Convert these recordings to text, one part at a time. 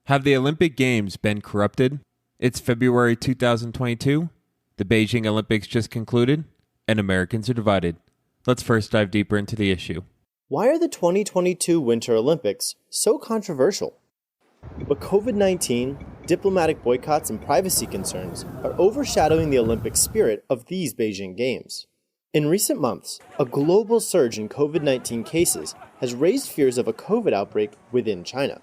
Have the Olympic Games been corrupted? It's February 2022. The Beijing Olympics just concluded, and Americans are divided. Let's first dive deeper into the issue. Why are the 2022 Winter Olympics so controversial? But COVID-19, diplomatic boycotts, and privacy concerns are overshadowing the Olympic spirit of these Beijing Games. In recent months, a global surge in COVID-19 cases has raised fears of a COVID outbreak within China.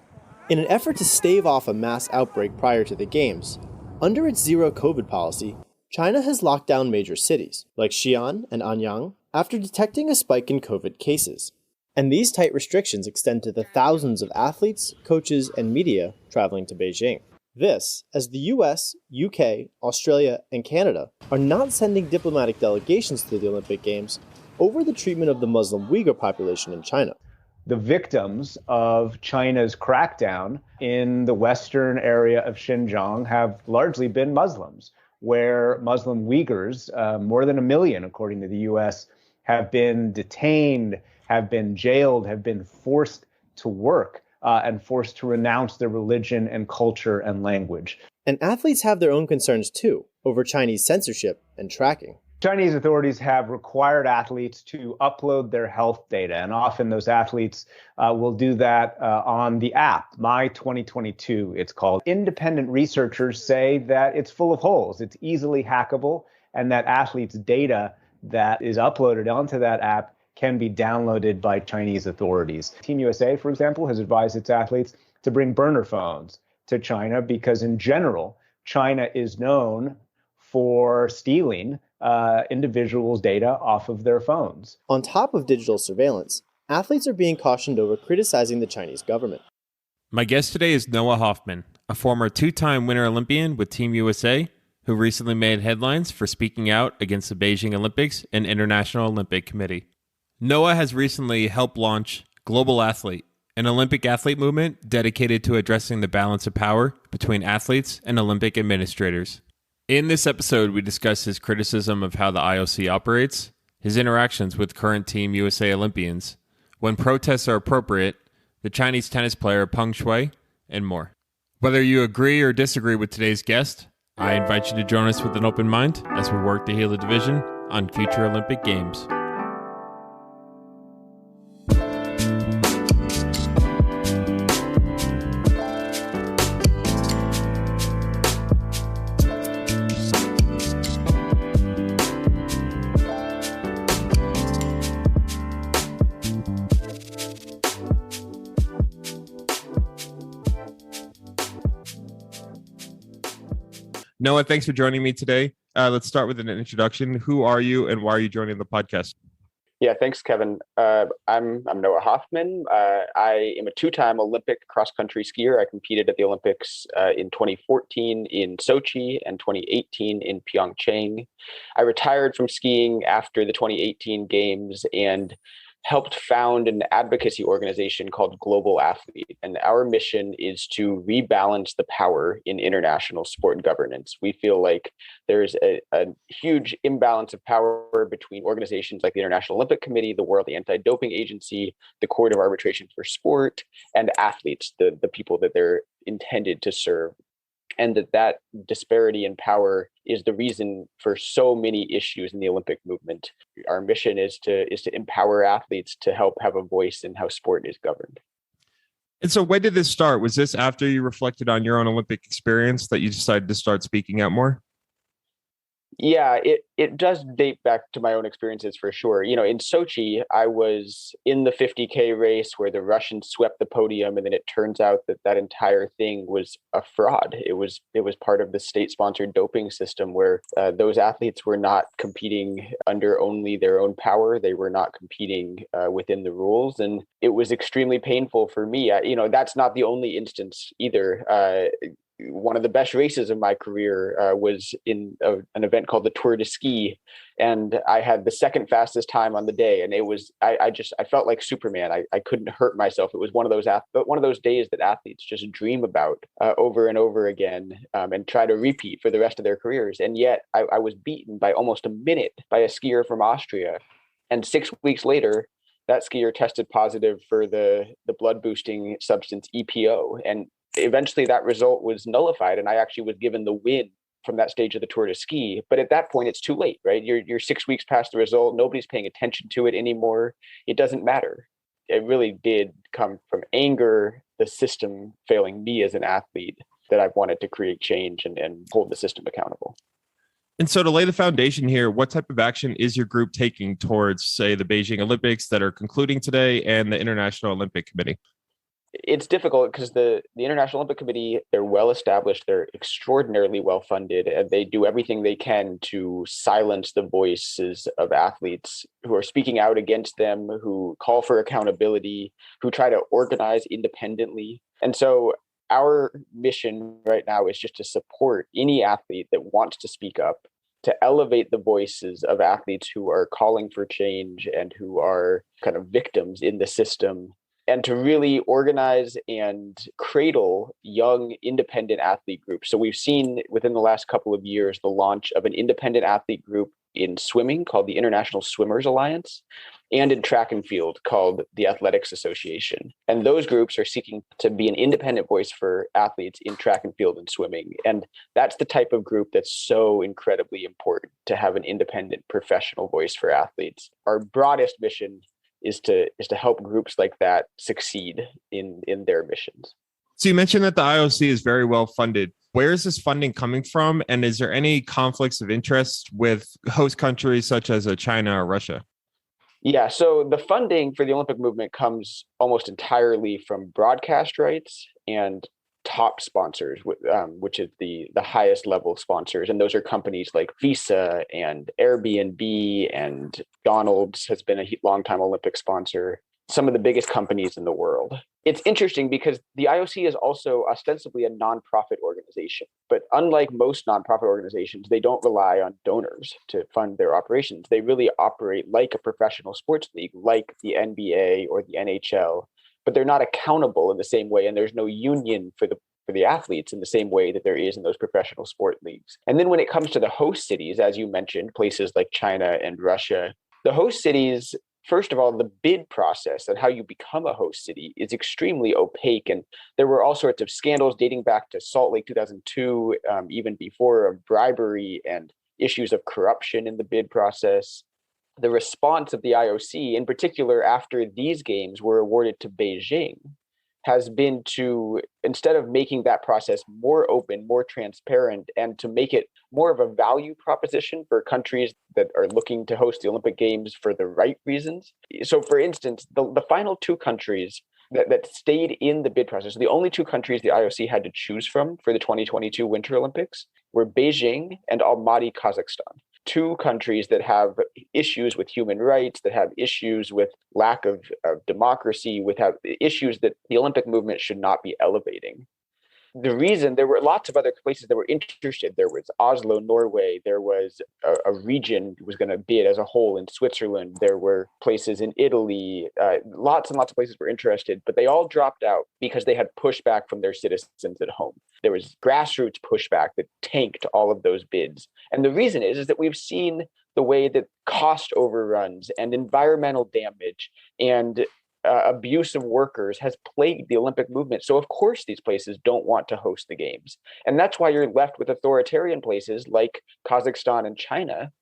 In an effort to stave off a mass outbreak prior to the Games, under its zero COVID policy, China has locked down major cities, like Xi'an and Anyang, after detecting a spike in COVID cases. And these tight restrictions extend to the thousands of athletes, coaches, and media traveling to Beijing. This, as the US, UK, Australia, and Canada are not sending diplomatic delegations to the Olympic Games over the treatment of the Muslim Uyghur population in China. The victims of China's crackdown in the western area of Xinjiang have largely been Muslims, where Muslim Uyghurs, more than 1 million, according to the U.S., have been detained, have been jailed, have been forced to work, and forced to renounce their religion and culture and language. And athletes have their own concerns, too, over Chinese censorship and tracking. Chinese authorities have required athletes to upload their health data, and often those athletes will do that on the app, My 2022, it's called. Independent researchers say that it's full of holes, it's easily hackable, and that athletes' data that is uploaded onto that app can be downloaded by Chinese authorities. Team USA, for example, has advised its athletes to bring burner phones to China because, in general, China is known for stealing individuals' data off of their phones. On top of digital surveillance, athletes are being cautioned over criticizing the Chinese government. My guest today is Noah Hoffman, a former two-time Winter Olympian with Team USA, who recently made headlines for speaking out against the Beijing Olympics and International Olympic Committee. Noah has recently helped launch Global Athlete, an Olympic athlete movement dedicated to addressing the balance of power between athletes and Olympic administrators. In this episode, we discuss his criticism of how the IOC operates, his interactions with current Team USA Olympians, when protests are appropriate, the Chinese tennis player Peng Shuai, and more. Whether you agree or disagree with today's guest, I invite you to join us with an open mind as we work to heal the division on future Olympic Games. Noah, thanks for joining me today. Let's start with an introduction. Who are you and why are you joining the podcast? Yeah, thanks, Kevin. I'm Noah Hoffman. I am a two-time Olympic cross-country skier. I competed at the Olympics in 2014 in Sochi and 2018 in Pyeongchang. I retired from skiing after the 2018 Games and helped found an advocacy organization called Global Athlete. And our mission is to rebalance the power in international sport governance. We feel like there's a huge imbalance of power between organizations like the International Olympic Committee, the World Anti-Doping Agency, the Court of Arbitration for Sport, and athletes, the people that they're intended to serve. And that disparity in power is the reason for so many issues in the Olympic movement. Our mission is to empower athletes to help have a voice in how sport is governed. And so when did this start? Was this after you reflected on your own Olympic experience that you decided to start speaking out more? Yeah, it does date back to my own experiences for sure. You know, in Sochi, I was in the 50K race where the Russians swept the podium, and then it turns out that entire thing was a fraud. It was part of the state-sponsored doping system where those athletes were not competing under only their own power. They were not competing within the rules, and it was extremely painful for me. That's not the only instance either. One of the best races of my career was in an event called the Tour de Ski, and I had the second fastest time on the day. And it was I felt like Superman. I couldn't hurt myself. It was one of those days that athletes just dream about over and over again and try to repeat for the rest of their careers. And yet I was beaten by almost a minute by a skier from Austria, and 6 weeks later, that skier tested positive for the blood boosting substance EPO, and Eventually that result was nullified, and I actually was given the win from that stage of the Tour de Ski. But at that point, it's too late, right? You're 6 weeks past the result. Nobody's paying attention to it anymore. It doesn't matter. It really did come from anger, the system failing me as an athlete, that I've wanted to create change and hold the system accountable. And so to lay the foundation here, what type of action is your group taking towards, say, the Beijing Olympics that are concluding today and the International Olympic Committee? It's difficult because the International Olympic Committee, they're well established, they're extraordinarily well funded, and they do everything they can to silence the voices of athletes who are speaking out against them, who call for accountability, who try to organize independently. And so our mission right now is just to support any athlete that wants to speak up, to elevate the voices of athletes who are calling for change and who are kind of victims in the system, and to really organize and cradle young independent athlete groups. So we've seen within the last couple of years the launch of an independent athlete group in swimming called the International Swimmers Alliance, and in track and field called the Athletics Association. And those groups are seeking to be an independent voice for athletes in track and field and swimming. And that's the type of group that's so incredibly important, to have an independent professional voice for athletes. Our broadest mission is to help groups like that succeed in their missions. So you mentioned that the IOC is very well funded. Where is this funding coming from? And is there any conflicts of interest with host countries such as China or Russia? Yeah, so the funding for the Olympic movement comes almost entirely from broadcast rights and top sponsors, which is the highest level sponsors. And those are companies like Visa and Airbnb, and McDonald's has been a longtime Olympic sponsor, some of the biggest companies in the world. It's interesting because the IOC is also ostensibly a nonprofit organization, but unlike most nonprofit organizations, they don't rely on donors to fund their operations. They really operate like a professional sports league, like the NBA or the NHL, but they're not accountable in the same way, and there's no union for the athletes in the same way that there is in those professional sport leagues. And then when it comes to the host cities, as you mentioned, places like China and Russia, the host cities, first of all, the bid process and how you become a host city is extremely opaque. And there were all sorts of scandals dating back to Salt Lake 2002, even before, of bribery and issues of corruption in the bid process. The response of the IOC, in particular after these games were awarded to Beijing, has been to, instead of making that process more open, more transparent, and to make it more of a value proposition for countries that are looking to host the Olympic Games for the right reasons. So for instance, the final two countries that stayed in the bid process, the only two countries the IOC had to choose from for the 2022 Winter Olympics, were Beijing and Almaty, Kazakhstan. Two countries that have issues with human rights, that have issues with lack of democracy, have issues that the Olympic movement should not be elevating. The reason, there were lots of other places that were interested. There was Oslo, Norway. There was a region that was going to bid as a whole in Switzerland. There were places in Italy. Lots and lots of places were interested, but they all dropped out because they had pushback from their citizens at home. There was grassroots pushback that tanked all of those bids. And the reason is that we've seen the way that cost overruns and environmental damage and abuse of workers has plagued the Olympic movement. So of course these places don't want to host the games. And that's why you're left with authoritarian places like Kazakhstan and China,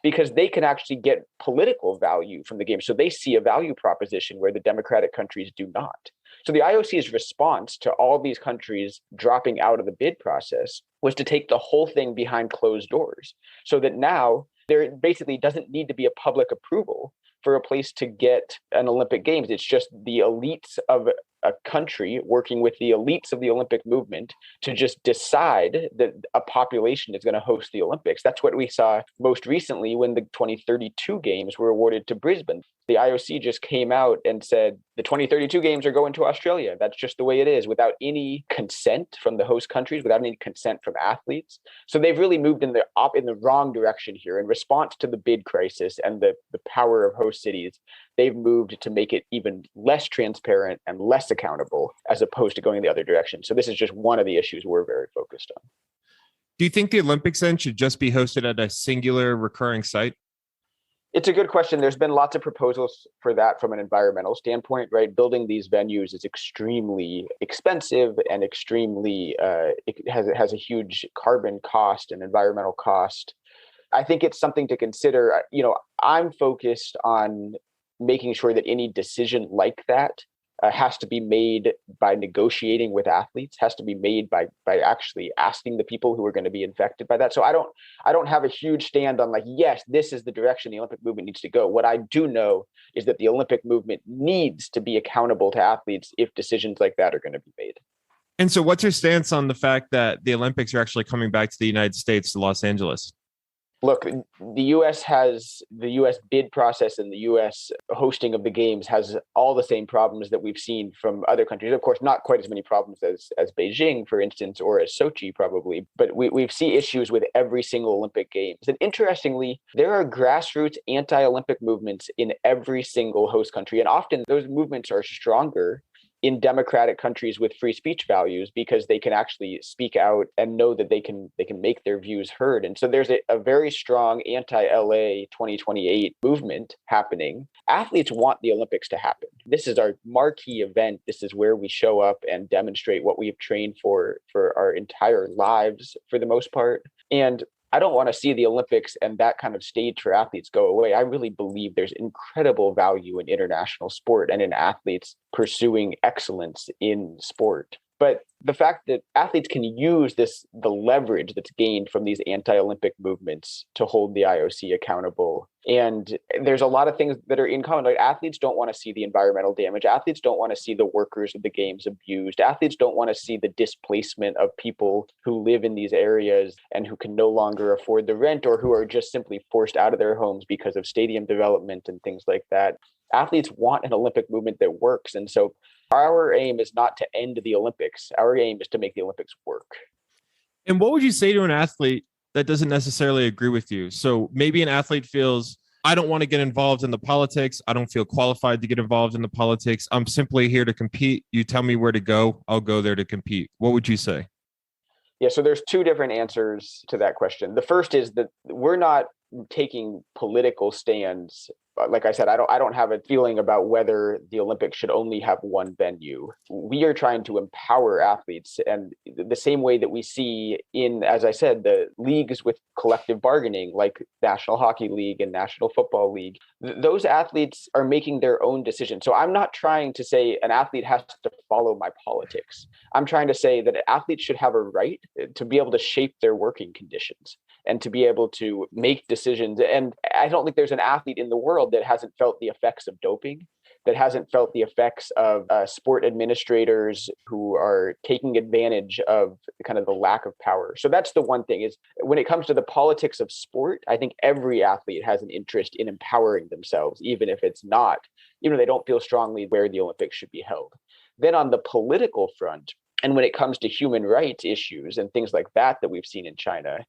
because they can actually get political value from the game. So they see a value proposition where the democratic countries do not. So the IOC's response to all these countries dropping out of the bid process was to take the whole thing behind closed doors, so that now there basically doesn't need to be a public approval for a place to get an Olympic Games. It's just the elites of a country working with the elites of the Olympic movement to just decide that a population is going to host the Olympics. That's what we saw most recently when the 2032 games were awarded to Brisbane. The IOC just came out and said the 2032 games are going to Australia. That's just the way it is, without any consent from the host countries, without any consent from athletes. So they've really moved in the wrong direction here. In response to the bid crisis and the power of host cities, they've moved to make it even less transparent and less accountable, as opposed to going the other direction. So this is just one of the issues we're very focused on. Do you think the Olympics then should just be hosted at a singular recurring site? It's a good question. There's been lots of proposals for that from an environmental standpoint, right? Building these venues is extremely expensive and extremely, it has a huge carbon cost and environmental cost. I think it's something to consider. I'm focused on making sure that any decision like that has to be made by negotiating with athletes, has to be made by actually asking the people who are going to be infected by that. So I don't have a huge stand on yes, this is the direction the Olympic movement needs to go. What I do know is that the Olympic movement needs to be accountable to athletes if decisions like that are going to be made. And so what's your stance on the fact that the Olympics are actually coming back to the United States, to Los Angeles? Look, the U.S. bid process and the U.S. hosting of the games has all the same problems that we've seen from other countries. Of course, not quite as many problems as Beijing, for instance, or as Sochi probably, but we see issues with every single Olympic Games. And interestingly, there are grassroots anti-Olympic movements in every single host country. And often those movements are stronger in democratic countries with free speech values because they can actually speak out and know that they can make their views heard. And so there's a very strong anti-LA 2028 movement happening. Athletes want the Olympics to happen. This is our marquee event. This is where we show up and demonstrate what we've trained for our entire lives for the most part. And I don't want to see the Olympics and that kind of stage for athletes go away. I really believe there's incredible value in international sport and in athletes pursuing excellence in sport. But the fact that athletes can use the leverage that's gained from these anti-Olympic movements to hold the IOC accountable. And there's a lot of things that are in common. Like athletes don't want to see the environmental damage. Athletes don't want to see the workers of the games abused. Athletes don't want to see the displacement of people who live in these areas and who can no longer afford the rent or who are just simply forced out of their homes because of stadium development and things like that. Athletes want an Olympic movement that works. And so our aim is not to end the Olympics. Our aim is to make the Olympics work. And what would you say to an athlete that doesn't necessarily agree with you? So maybe an athlete feels, I don't want to get involved in the politics. I don't feel qualified to get involved in the politics. I'm simply here to compete. You tell me where to go. I'll go there to compete. What would you say? Yeah, so there's two different answers to that question. The first is that we're not taking political stands. Like I said, I don't have a feeling about whether the Olympics should only have one venue. We are trying to empower athletes, and the same way that we see in, as I said, the leagues with collective bargaining, like National Hockey League and National Football League, those athletes are making their own decisions. So I'm not trying to say an athlete has to follow my politics. I'm trying to say that athletes should have a right to be able to shape their working conditions and to be able to make decisions. And I don't think there's an athlete in the world that hasn't felt the effects of doping, that hasn't felt the effects of sport administrators who are taking advantage of kind of the lack of power. So that's the one thing is when it comes to the politics of sport, I think every athlete has an interest in empowering themselves, even if it's not, they don't feel strongly where the Olympics should be held. Then on the political front, and when it comes to human rights issues and things like that we've seen in China,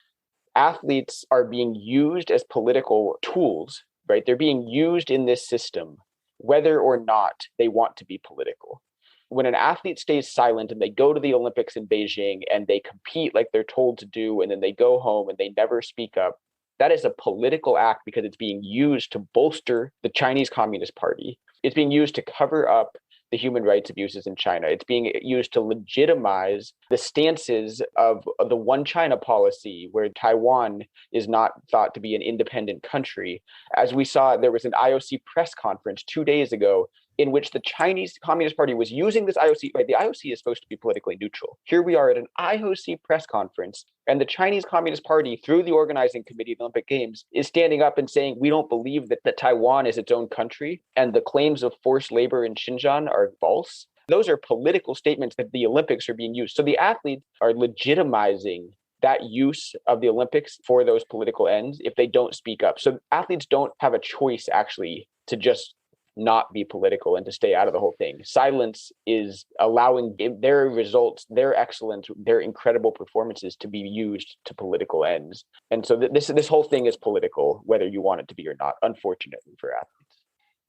athletes are being used as political tools, right? They're being used in this system, whether or not they want to be political. When an athlete stays silent and they go to the Olympics in Beijing and they compete like they're told to do, and then they go home and they never speak up, that is a political act because it's being used to bolster the Chinese Communist Party. It's being used to cover up the human rights abuses in China. It's being used to legitimize the stances of the one China policy, where Taiwan is not thought to be an independent country. As we saw, there was an IOC press conference 2 days ago in which the Chinese Communist Party was using this IOC, right? The IOC is supposed to be politically neutral. Here we are at an IOC press conference, and the Chinese Communist Party, through the organizing committee of the Olympic Games, is standing up and saying, we don't believe that Taiwan is its own country, and the claims of forced labor in Xinjiang are false. Those are political statements that the Olympics are being used. So the athletes are legitimizing that use of the Olympics for those political ends if they don't speak up. So athletes don't have a choice, actually, to just not be political and to stay out of the whole thing. Silence is allowing their results, their excellence, their incredible performances to be used to political ends. And so this whole thing is political, whether you want it to be or not, unfortunately for athletes.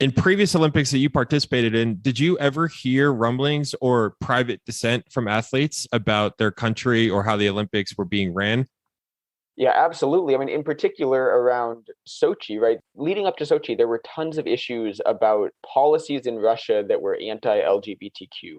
In previous Olympics that you participated in, did you ever hear rumblings or private dissent from athletes about their country or how the Olympics were being ran? Yeah, absolutely. I mean, in particular around Sochi, right? Leading up to Sochi, there were tons of issues about policies in Russia that were anti-LGBTQ.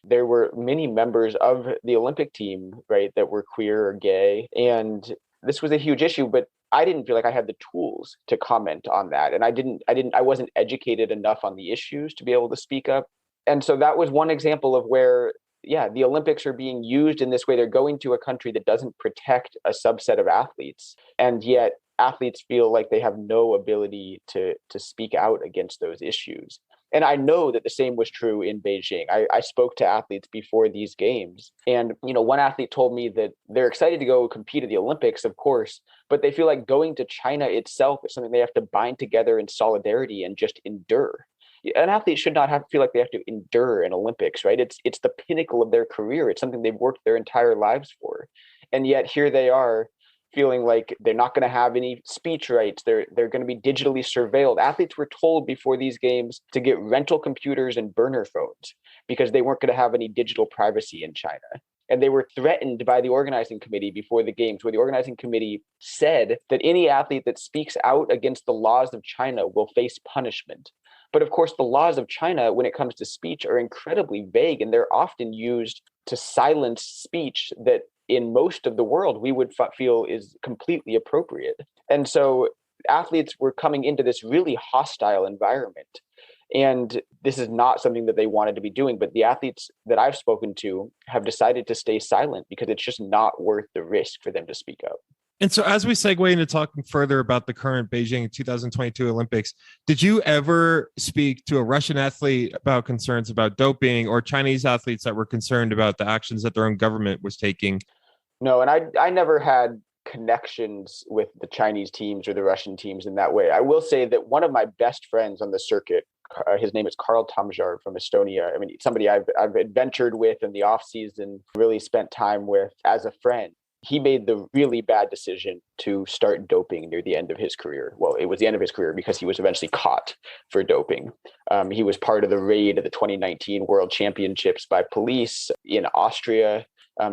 There were many members of the Olympic team, right, that were queer or gay. And this was a huge issue, but I didn't feel like I had the tools to comment on that. And I wasn't educated enough on the issues to be able to speak up. And so that was one example of where, yeah, the Olympics are being used in this way. They're going to a country that doesn't protect a subset of athletes. And yet athletes feel like they have no ability to speak out against those issues. And I know that the same was true in Beijing. I spoke to athletes before these games. And, one athlete told me that they're excited to go compete at the Olympics, of course, but they feel like going to China itself is something they have to bind together in solidarity and just endure. An athlete should not feel like they have to endure an Olympics, right? It's the pinnacle of their career. It's something they've worked their entire lives for. And yet here they are feeling like they're not going to have any speech rights. They're going to be digitally surveilled. Athletes were told before these games to get rental computers and burner phones because they weren't going to have any digital privacy in China. And they were threatened by the organizing committee before the games, where the organizing committee said that any athlete that speaks out against the laws of China will face punishment. But of course, the laws of China, when it comes to speech, are incredibly vague, and they're often used to silence speech that in most of the world we would feel is completely appropriate. And so athletes were coming into this really hostile environment. And this is not something that they wanted to be doing. But the athletes that I've spoken to have decided to stay silent because it's just not worth the risk for them to speak up. And so as we segue into talking further about the current Beijing 2022 Olympics, did you ever speak to a Russian athlete about concerns about doping, or Chinese athletes that were concerned about the actions that their own government was taking? No, and I never had connections with the Chinese teams or the Russian teams in that way. I will say that one of my best friends on the circuit, his name is Karl Tamjar from Estonia. I mean, somebody I've adventured with in the off season, really spent time with as a friend. He made the really bad decision to start doping near the end of his career. Well, it was the end of his career because he was eventually caught for doping. He was part of the raid of the 2019 World Championships by police in Austria,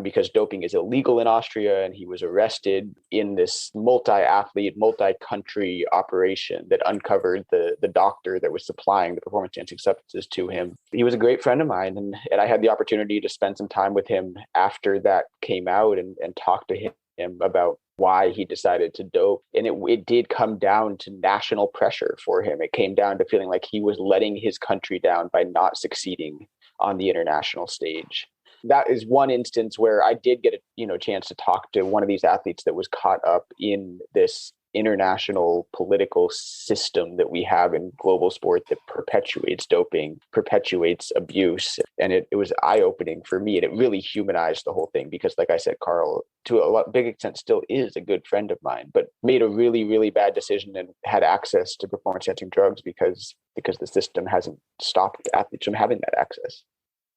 because doping is illegal in Austria, and he was arrested in this multi-athlete, multi-country operation that uncovered the doctor that was supplying the performance-enhancing substances to him. He was a great friend of mine, and I had the opportunity to spend some time with him after that came out and talk to him about why he decided to dope. And it did come down to national pressure for him. It came down to feeling like he was letting his country down by not succeeding on the international stage. That is one instance where I did get a chance to talk to one of these athletes that was caught up in this international political system that we have in global sport that perpetuates doping, perpetuates abuse. And it was eye-opening for me, and it really humanized the whole thing because, like I said, Karl, to a big extent, still is a good friend of mine, but made a really, really bad decision and had access to performance-enhancing drugs because the system hasn't stopped athletes from having that access.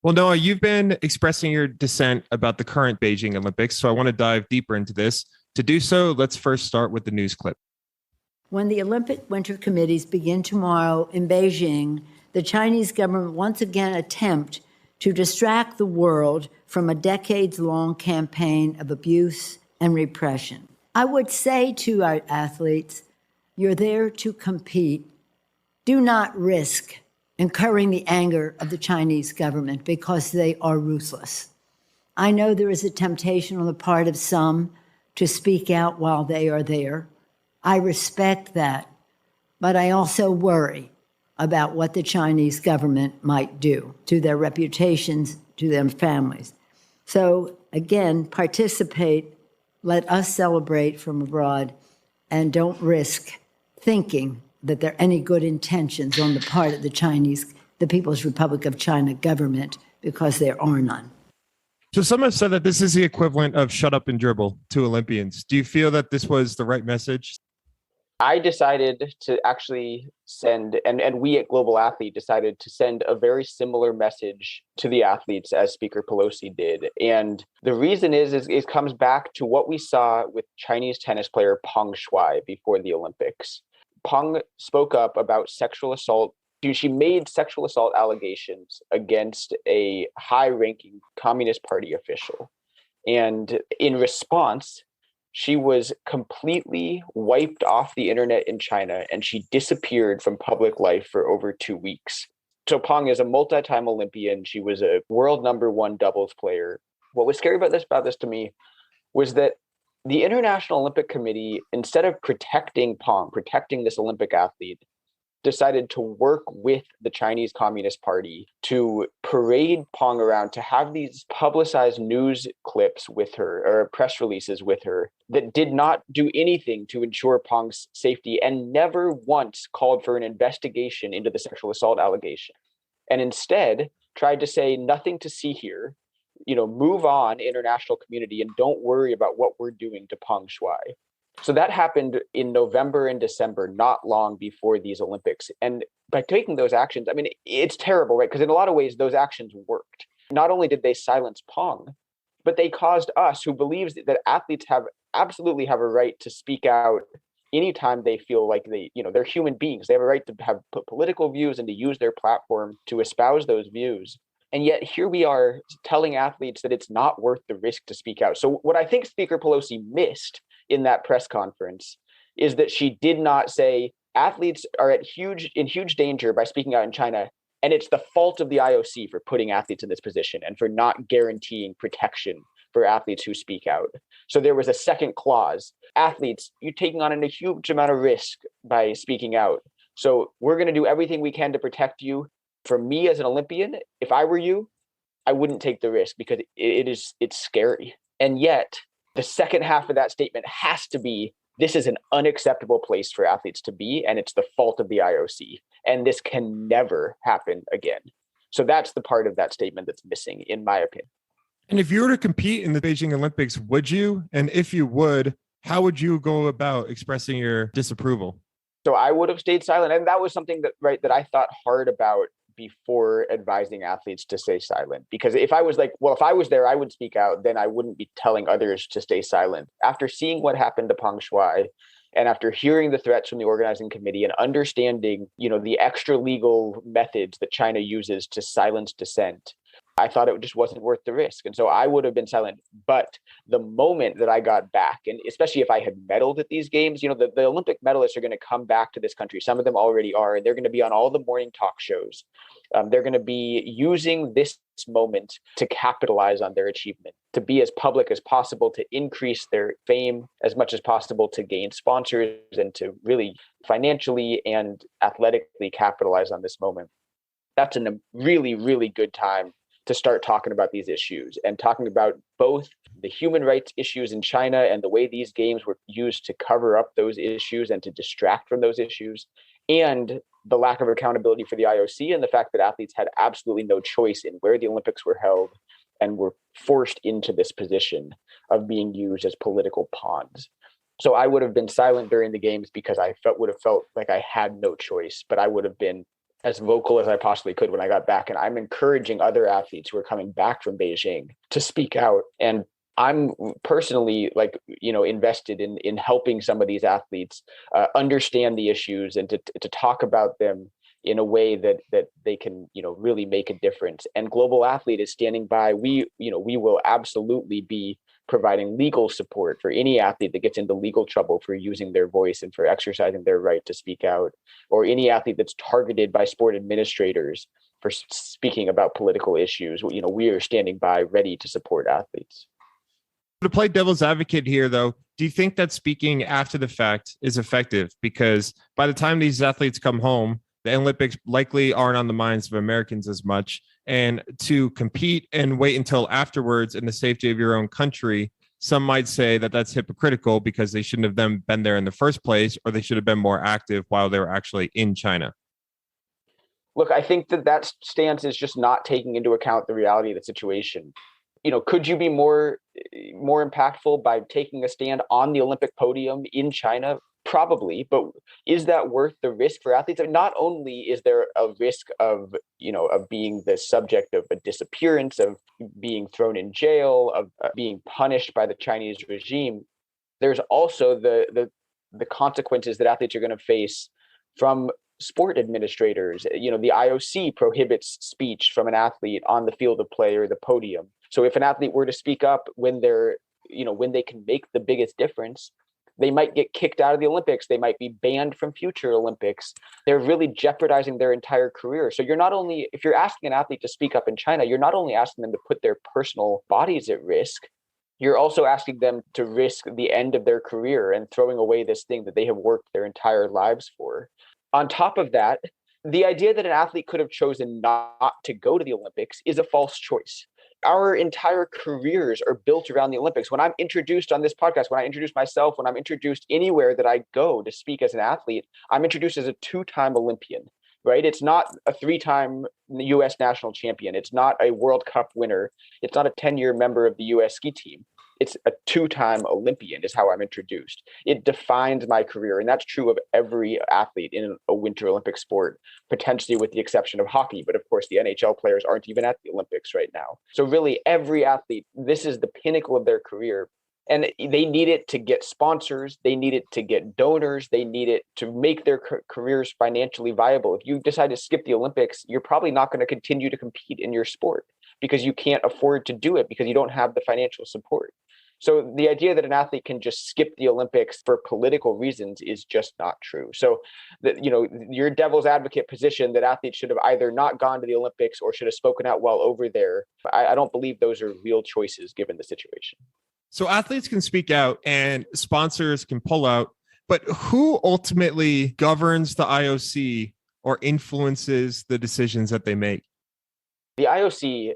Well, Noah, you've been expressing your dissent about the current Beijing Olympics, so I want to dive deeper into this. To do so, let's first start with the news clip. When the Olympic Winter Committees begin tomorrow in Beijing, the Chinese government once again attempt to distract the world from a decades-long campaign of abuse and repression. I would say to our athletes, you're there to compete. Do not risk incurring the anger of the Chinese government because they are ruthless. I know there is a temptation on the part of some to speak out while they are there. I respect that, but I also worry about what the Chinese government might do to their reputations, to their families. So again, participate, let us celebrate from abroad, and don't risk thinking that there are any good intentions on the part of the People's Republic of China government, because there are none. So some have said that this is the equivalent of shut up and dribble to Olympians. Do you feel that this was the right message? I decided to actually send, and we at Global Athlete decided to send a very similar message to the athletes as Speaker Pelosi did. And the reason is it comes back to what we saw with Chinese tennis player Peng Shuai before the Olympics. Peng spoke up about sexual assault. She made sexual assault allegations against a high-ranking Communist Party official. And in response, she was completely wiped off the internet in China, and she disappeared from public life for over 2 weeks. So Peng is a multi-time Olympian. She was a world #1 doubles player. What was scary about this to me was that the International Olympic Committee, instead of protecting Peng, protecting this Olympic athlete, decided to work with the Chinese Communist Party to parade Peng around, to have these publicized news clips with her or press releases with her that did not do anything to ensure Peng's safety and never once called for an investigation into the sexual assault allegation. And instead tried to say nothing to see here, move on, international community, and don't worry about what we're doing to Peng Shuai. So that happened in November and December, not long before these Olympics. And by taking those actions, I mean, it's terrible, right? Because in a lot of ways, those actions worked. Not only did they silence Peng, but they caused us, who believes that athletes absolutely have a right to speak out anytime they feel like they're human beings. They have a right to have political views and to use their platform to espouse those views. And yet here we are telling athletes that it's not worth the risk to speak out. So what I think Speaker Pelosi missed in that press conference is that she did not say athletes are in huge danger by speaking out in China, and it's the fault of the IOC for putting athletes in this position and for not guaranteeing protection for athletes who speak out. So there was a second clause: athletes, you're taking on a huge amount of risk by speaking out. So we're going to do everything we can to protect you. For me as an Olympian, if I were you, I wouldn't take the risk because it's scary. And yet the second half of that statement has to be, this is an unacceptable place for athletes to be, and it's the fault of the IOC. And this can never happen again. So that's the part of that statement that's missing, in my opinion. And if you were to compete in the Beijing Olympics, would you? And if you would, how would you go about expressing your disapproval? So I would have stayed silent. And that was something that I thought hard about before advising athletes to stay silent. Because if I was there, I would speak out, then I wouldn't be telling others to stay silent. After seeing what happened to Peng Shuai, and after hearing the threats from the organizing committee and understanding, the extra legal methods that China uses to silence dissent, I thought it just wasn't worth the risk. And so I would have been silent. But the moment that I got back, and especially if I had medaled at these games, the Olympic medalists are going to come back to this country. Some of them already are, and they're going to be on all the morning talk shows. They're going to be using this moment to capitalize on their achievement, to be as public as possible, to increase their fame as much as possible, to gain sponsors, and to really financially and athletically capitalize on this moment. That's a really, really good time to start talking about these issues and talking about both the human rights issues in China and the way these games were used to cover up those issues and to distract from those issues, and the lack of accountability for the IOC and the fact that athletes had absolutely no choice in where the Olympics were held and were forced into this position of being used as political pawns. So I would have been silent during the games because I would have felt like I had no choice, but I would have been as vocal as I possibly could when I got back. And I'm encouraging other athletes who are coming back from Beijing to speak out. And I'm personally invested in helping some of these athletes understand the issues and to talk about them in a way that they can, really make a difference. And Global Athlete is standing by. We will absolutely be providing legal support for any athlete that gets into legal trouble for using their voice and for exercising their right to speak out, or any athlete that's targeted by sport administrators for speaking about political issues. We are standing by, ready to support athletes. To play devil's advocate here, though, do you think that speaking after the fact is effective? Because by the time these athletes come home, the Olympics likely aren't on the minds of Americans as much. And to compete and wait until afterwards in the safety of your own country, some might say that that's hypocritical because they shouldn't have then been there in the first place, or they should have been more active while they were actually in China. Look, I think that stance is just not taking into account the reality of the situation. Could you be more impactful by taking a stand on the Olympic podium in China? Probably, but is that worth the risk for athletes? I mean, not only is there a risk of being the subject of a disappearance, of being thrown in jail, of being punished by the Chinese regime, there's also the consequences that athletes are going to face from sport administrators. The IOC prohibits speech from an athlete on the field of play or the podium. So if an athlete were to speak up when they're when they can make the biggest difference, they might get kicked out of the Olympics. They might be banned from future Olympics. They're really jeopardizing their entire career. So if you're asking an athlete to speak up in China, you're not only asking them to put their personal bodies at risk, you're also asking them to risk the end of their career and throwing away this thing that they have worked their entire lives for. On top of that, the idea that an athlete could have chosen not to go to the Olympics is a false choice. Our entire careers are built around the Olympics. When I'm introduced on this podcast, when I introduce myself, when I'm introduced anywhere that I go to speak as an athlete, I'm introduced as a 2-time Olympian, right? It's not a 3-time U.S. national champion. It's not a World Cup winner. It's not a 10-year member of the U.S. ski team. It's a 2-time Olympian is how I'm introduced. It defines my career. And that's true of every athlete in a Winter Olympic sport, potentially with the exception of hockey. But of course, the NHL players aren't even at the Olympics right now. So really, every athlete, this is the pinnacle of their career. And they need it to get sponsors. They need it to get donors. They need it to make their careers financially viable. If you decide to skip the Olympics, you're probably not going to continue to compete in your sport because you can't afford to do it because you don't have the financial support. So the idea that an athlete can just skip the Olympics for political reasons is just not true. So your devil's advocate position that athletes should have either not gone to the Olympics or should have spoken out while over there, I don't believe those are real choices given the situation. So athletes can speak out and sponsors can pull out, but who ultimately governs the IOC or influences the decisions that they make? The IOC,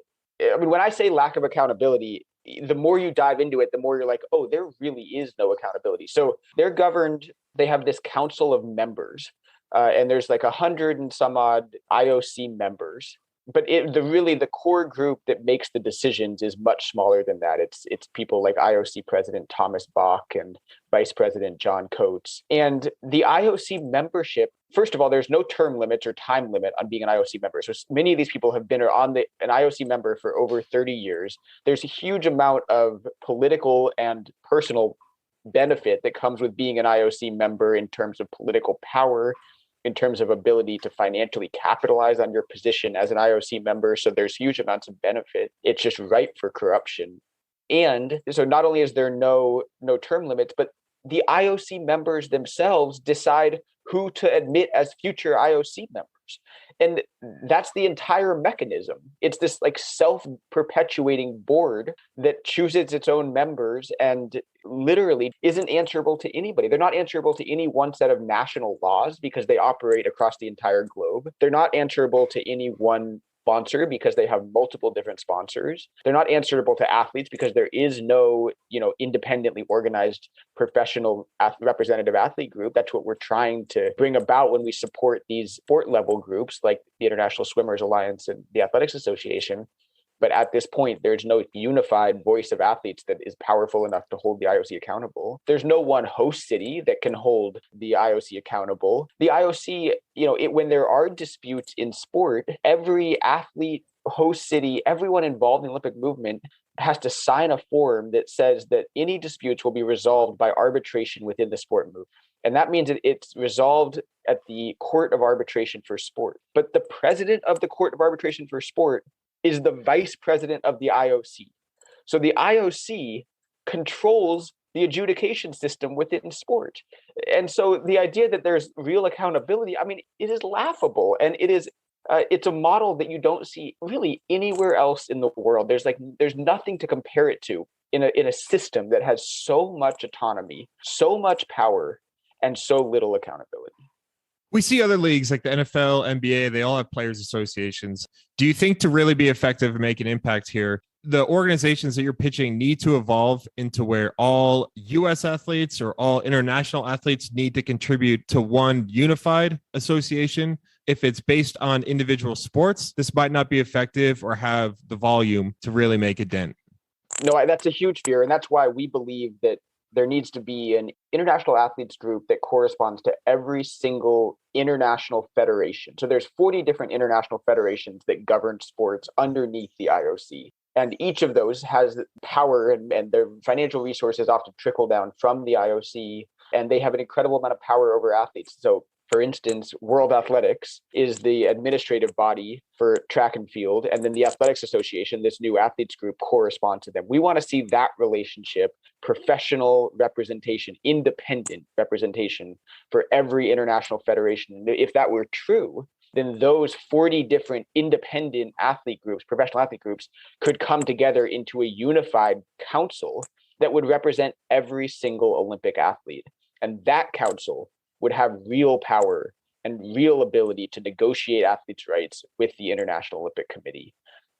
when I say lack of accountability, the more you dive into it, the more you're like, oh, there really is no accountability. So they're governed, they have this council of members, and there's like 100 and some odd IOC members. But the core group that makes the decisions is much smaller than that. It's people like IOC President Thomas Bach and Vice President John Coates. And the IOC membership, first of all, there's no term limits or time limit on being an IOC member. So many of these people have been an IOC member for over 30 years. There's a huge amount of political and personal benefit that comes with being an IOC member in terms of political power, in terms of ability to financially capitalize on your position as an IOC member. So there's huge amounts of benefit. It's just ripe for corruption. And so not only is there no term limits, but the IOC members themselves decide who to admit as future IOC members. And that's the entire mechanism. It's this like self-perpetuating board that chooses its own members and literally isn't answerable to anybody. They're not answerable to any one set of national laws because they operate across the entire globe. They're not answerable to any one sponsor because they have multiple different sponsors. They're not answerable to athletes because there is no, independently organized professional representative athlete group. That's what we're trying to bring about when we support these sport level groups like the International Swimmers Alliance and the Athletics Association. But at this point, there's no unified voice of athletes that is powerful enough to hold the IOC accountable. There's no one host city that can hold the IOC accountable. The IOC, when there are disputes in sport, every athlete, host city, everyone involved in the Olympic movement has to sign a form that says that any disputes will be resolved by arbitration within the sport movement. And that means that it's resolved at the Court of Arbitration for Sport. But the president of the Court of Arbitration for Sport is the vice president of the IOC. So the IOC controls the adjudication system within sport. And so the idea that there's real accountability, it is laughable. And it's a model that you don't see really anywhere else in the world. There's nothing to compare it to in a system that has so much autonomy, so much power, and so little accountability. We see other leagues like the NFL, NBA, they all have players associations. Do you think to really be effective and make an impact here, the organizations that you're pitching need to evolve into where all U.S. athletes or all international athletes need to contribute to one unified association? If it's based on individual sports, this might not be effective or have the volume to really make a dent. No, that's a huge fear. And that's why we believe that there needs to be an international athletes group that corresponds to every single international federation. So there's 40 different international federations that govern sports underneath the IOC. And each of those has power and their financial resources often trickle down from the IOC. And they have an incredible amount of power over athletes. So For instance, World Athletics is the administrative body for track and field, and then the Athletics Association, this new athletes group, corresponds to them. We want to see that relationship, professional representation, independent representation for every international federation. If that were true, then those 40 different independent athlete groups, professional athlete groups, could come together into a unified council that would represent every single Olympic athlete. And that council would have real power and real ability to negotiate athletes' rights with the International Olympic Committee.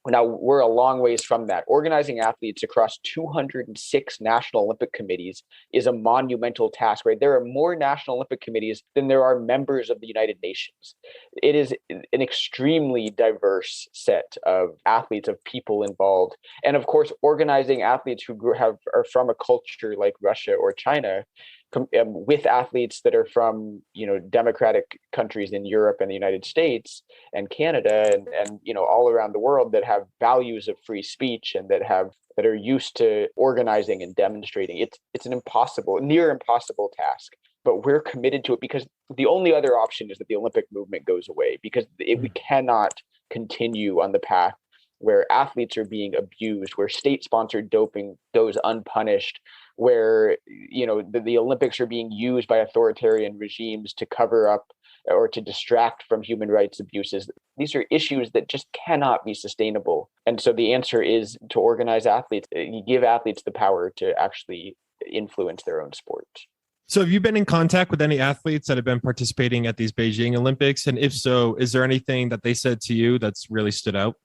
Now, we're a long ways from that. Organizing athletes across 206 national Olympic committees is a monumental task, right? There are more national Olympic committees than there are members of the United Nations. It is an extremely diverse set of athletes, of people involved. And of course, organizing athletes who are from a culture like Russia or China with athletes that are from, democratic countries in Europe and the United States and Canada and all around the world that have values of free speech and that are used to organizing and demonstrating. It's an near impossible task, but we're committed to it because the only other option is that the Olympic movement goes away, because we cannot continue on the path where athletes are being abused, where state-sponsored doping goes unpunished, where the Olympics are being used by authoritarian regimes to cover up or to distract from human rights abuses. These are issues that just cannot be sustainable. And so the answer is to organize athletes. You give athletes the power to actually influence their own sport. So have you been in contact with any athletes that have been participating at these Beijing Olympics? And if so, is there anything that they said to you that's really stood out?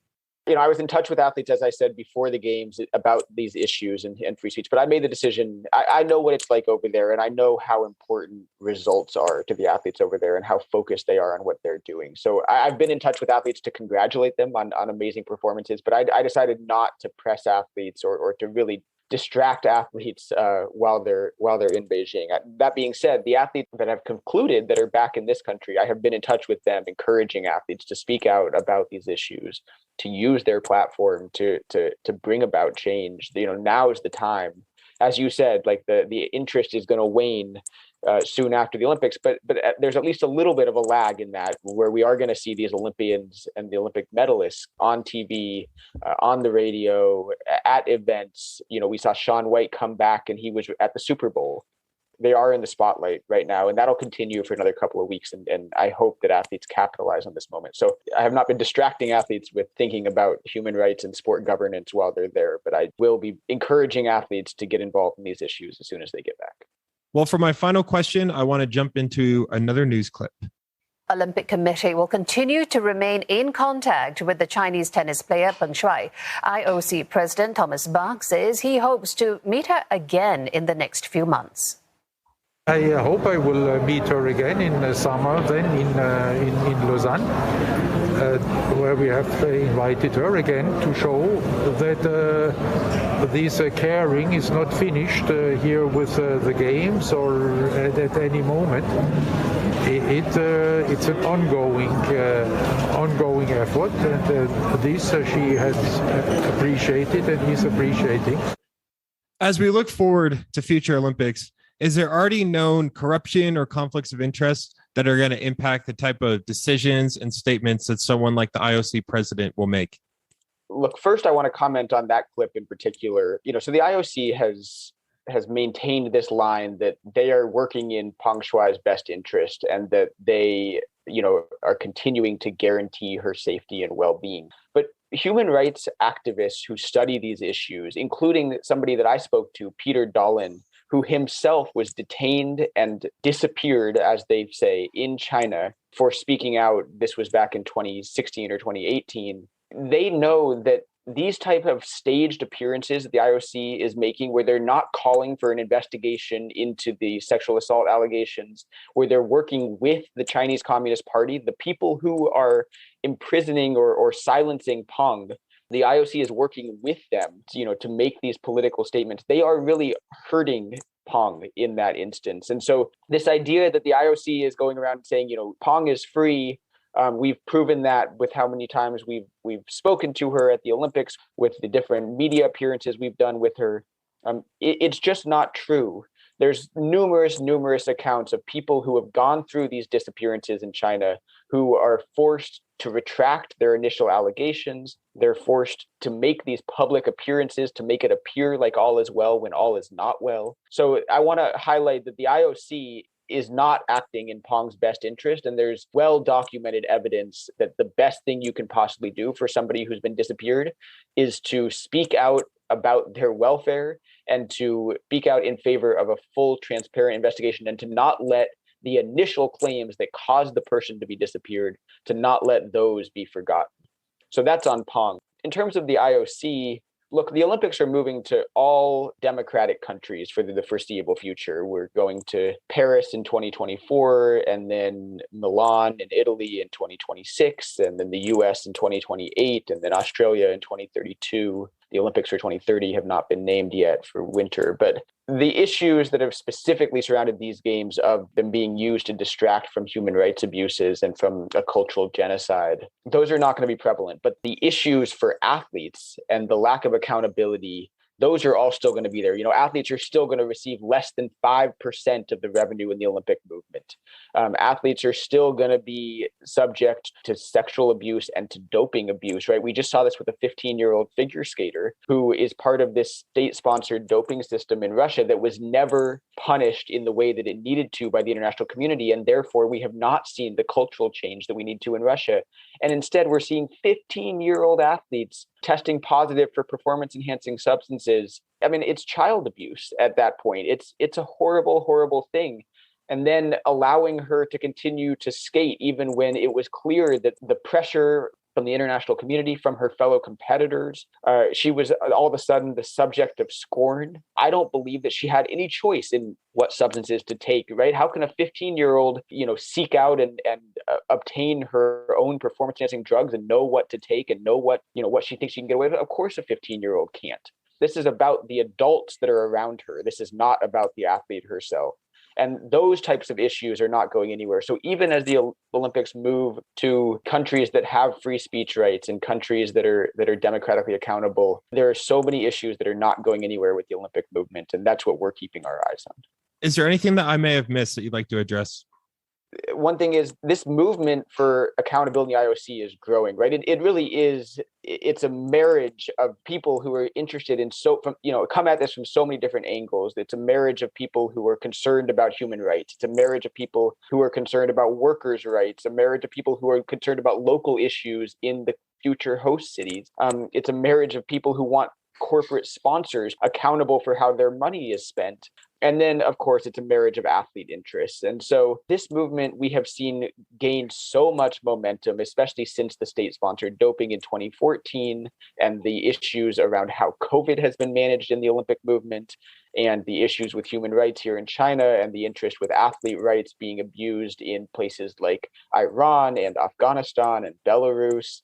I was in touch with athletes, as I said, before the games about these issues and free speech, but I made the decision. I know what it's like over there, and I know how important results are to the athletes over there and how focused they are on what they're doing. So I've been in touch with athletes to congratulate them on amazing performances, but I decided not to press athletes or to really distract athletes while they're in Beijing. That being said, the athletes that have concluded that are back in this country, I have been in touch with them, encouraging athletes to speak out about these issues, to use their platform to bring about change. Now is the time. As you said, like the interest is going to wane soon after the Olympics, but there's at least a little bit of a lag in that, where we are going to see these Olympians and the Olympic medalists on TV, on the radio, at events. We saw Shaun White come back and he was at the Super Bowl. They are in the spotlight right now, and that'll continue for another couple of weeks. And I hope that athletes capitalize on this moment. So I have not been distracting athletes with thinking about human rights and sport governance while they're there, but I will be encouraging athletes to get involved in these issues as soon as they get back. Well, for my final question, I want to jump into another news clip. Olympic Committee will continue to remain in contact with the Chinese tennis player Peng Shuai. IOC President Thomas Bach says he hopes to meet her again in the next few months. I hope I will meet her again in the summer, then in Lausanne, where we have invited her again to show that this caring is not finished here with the games or at any moment. It's an ongoing effort, and this she has appreciated and is appreciating. As we look forward to future Olympics, is there already known corruption or conflicts of interest that are going to impact the type of decisions and statements that someone like the IOC president will make? Look, first, I want to comment on that clip in particular. So the IOC has maintained this line that they are working in Peng Shuai's best interest and that they, are continuing to guarantee her safety and well-being. But human rights activists who study these issues, including somebody that I spoke to, Peter Dahlin, who himself was detained and disappeared, as they say, in China for speaking out. This was back in 2016 or 2018. They know that these type of staged appearances that the IOC is making, where they're not calling for an investigation into the sexual assault allegations, where they're working with the Chinese Communist Party, the people who are imprisoning or silencing Peng, the IOC is working with them, to make these political statements. They are really hurting Peng in that instance. And so this idea that the IOC is going around saying, Peng is free, we've proven that with how many times we've spoken to her at the Olympics, with the different media appearances we've done with her. It's just not true. there's numerous accounts of people who have gone through these disappearances in China who are forced to retract their initial allegations. They're forced to make these public appearances to make it appear like all is well when all is not well. So I want to highlight that the IOC is not acting in Peng's best interest. And there's well-documented evidence that the best thing you can possibly do for somebody who's been disappeared is to speak out about their welfare and to speak out in favor of a full, transparent investigation, and to not let the initial claims that caused the person to be disappeared, to not let those be forgotten. So that's on Peng. In terms of the IOC, look, the Olympics are moving to all democratic countries for the foreseeable future. We're going to Paris in 2024, and then Milan in Italy in 2026, and then the US in 2028, and then Australia in 2032. The Olympics for 2030 have not been named yet for winter, but the issues that have specifically surrounded these games of them being used to distract from human rights abuses and from a cultural genocide, those are not going to be prevalent. But the issues for athletes and the lack of accountability, those are all still going to be there. Athletes are still going to receive less than 5% of the revenue in the Olympic movement. Athletes are still going to be subject to sexual abuse and to doping abuse, right? We just saw this with a 15-year-old figure skater who is part of this state-sponsored doping system in Russia that was never punished in the way that it needed to by the international community. And therefore, we have not seen the cultural change that we need to in Russia. And instead, we're seeing 15-year-old athletes testing positive for performance-enhancing substances. I mean, it's child abuse at that point. It's a horrible thing. And then allowing her to continue to skate, even when it was clear that the pressure from the international community, from her fellow competitors, she was all of a sudden the subject of scorn. I don't believe that she had any choice in what substances to take, right? How can a 15-year-old, seek out and obtain her own performance-enhancing drugs and know what to take and know what she thinks she can get away with? Of course, a 15-year-old can't. This is about the adults that are around her. This is not about the athlete herself. And those types of issues are not going anywhere. So even as the Olympics move to countries that have free speech rights and countries that are democratically accountable, there are so many issues that are not going anywhere with the Olympic movement. And that's what we're keeping our eyes on. Is there anything that I may have missed that you'd like to address? One thing is this movement for accountability in the IOC is growing, right? It really is. It's a marriage of people who are interested in come at this from so many different angles. It's a marriage of people who are concerned about human rights. It's a marriage of people who are concerned about workers' rights, a marriage of people who are concerned about local issues in the future host cities. It's a marriage of people who want corporate sponsors accountable for how their money is spent. And then, of course, it's a marriage of athlete interests. And so this movement we have seen gain so much momentum, especially since the state-sponsored doping in 2014 and the issues around how COVID has been managed in the Olympic movement and the issues with human rights here in China and the interest with athlete rights being abused in places like Iran and Afghanistan and Belarus.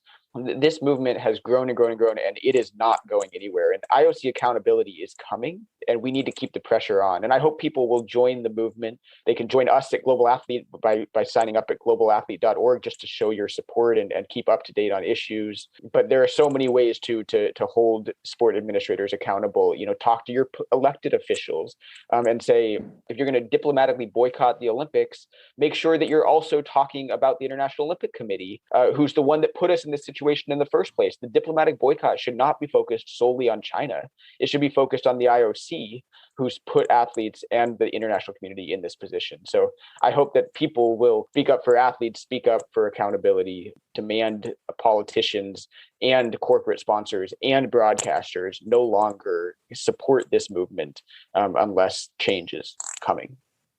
This movement has grown and grown and grown, and it is not going anywhere. And IOC accountability is coming, and we need to keep the pressure on. And I hope people will join the movement. They can join us at Global Athlete by signing up at globalathlete.org just to show your support and keep up to date on issues. But there are so many ways to hold sport administrators accountable. Talk to your elected officials and say, if you're going to diplomatically boycott the Olympics, make sure that you're also talking about the International Olympic Committee, who's the one that put us in this situation in the first place. The diplomatic boycott should not be focused solely on China. It should be focused on the IOC, who's put athletes and the international community in this position. So I hope that people will speak up for athletes, speak up for accountability, demand politicians and corporate sponsors and broadcasters no longer support this movement unless change is coming.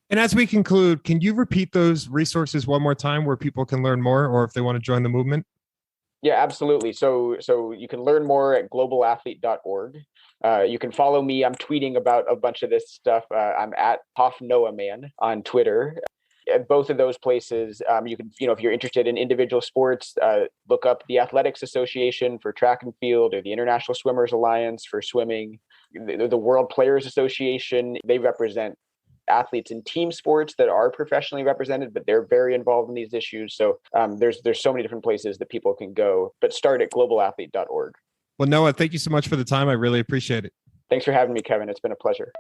And as we conclude, can you repeat those resources one more time where people can learn more or if they want to join the movement? Yeah, absolutely. So you can learn more at globalathlete.org. You can follow me. I'm tweeting about a bunch of this stuff. I'm at HoffNoahMan on Twitter. At both of those places, you can, if you're interested in individual sports, look up the Athletics Association for track and field or the International Swimmers Alliance for swimming, the World Players Association. They represent athletes in team sports that are professionally represented, but they're very involved in these issues. So there's so many different places that people can go, but start at globalathlete.org. Well, Noah, thank you so much for the time. I really appreciate it. Thanks for having me, Kevin. It's been a pleasure.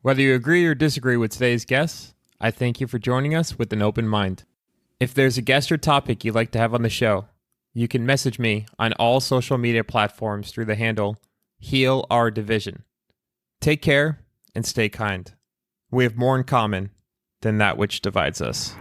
Whether you agree or disagree with today's guests, I thank you for joining us with an open mind. If there's a guest or topic you'd like to have on the show, you can message me on all social media platforms through the handle Heal Our Division. Take care and stay kind. We have more in common than that which divides us.